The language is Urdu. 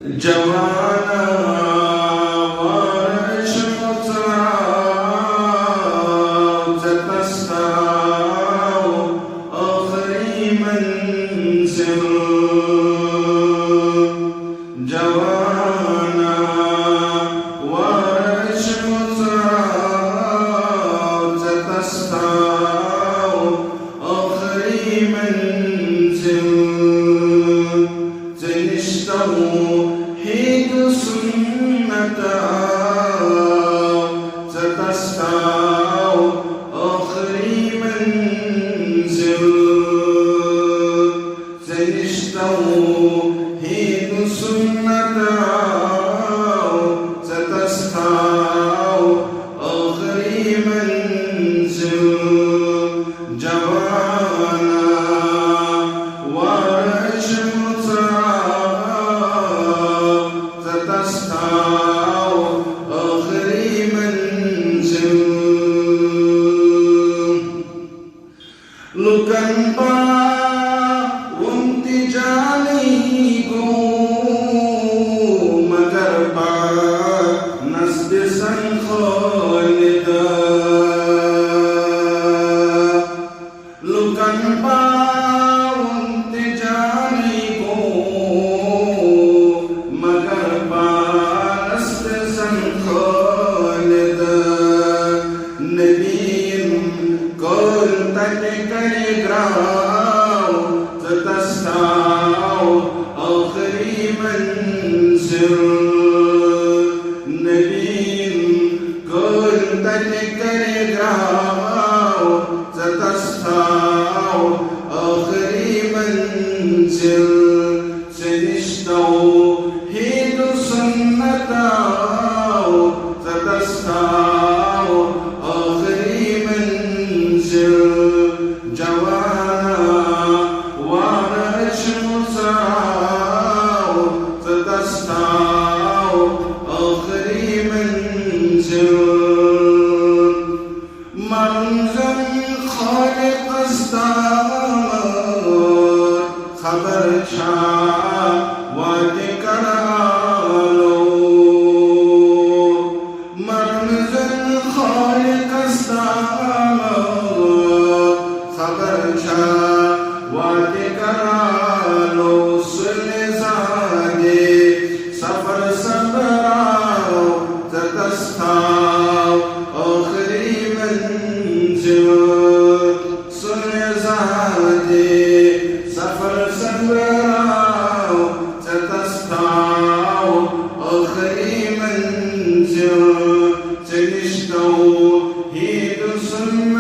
جوانا وارش مطرات تستاو آخری منزل جوانا وارش مطرات تستاو آخری منزل توحيد سنة ستستاو آخری منزل توحيد سنة ستستاو آخری منزل جوانا وارش تستاو آخری منزل لکن با امتجانی کو مگر با نسب سن خالدا لکن با امتجانی کو مگر ستستاو آخری منزل نبی کل تکرگاو ستستاو آخری منزل توحید سنتاو ستستاو آخری منزل جوانا وارش مطرات ستستاو آخری منزل منزل خالق استاد خبر شاه واتکرالو منزل خالق استاد خبر شاه واتکرالو سلزادی سفر سبراو ستستاو آخری منزل سلزادی سفر سبراو ستستاو آخری منزل توحید سنة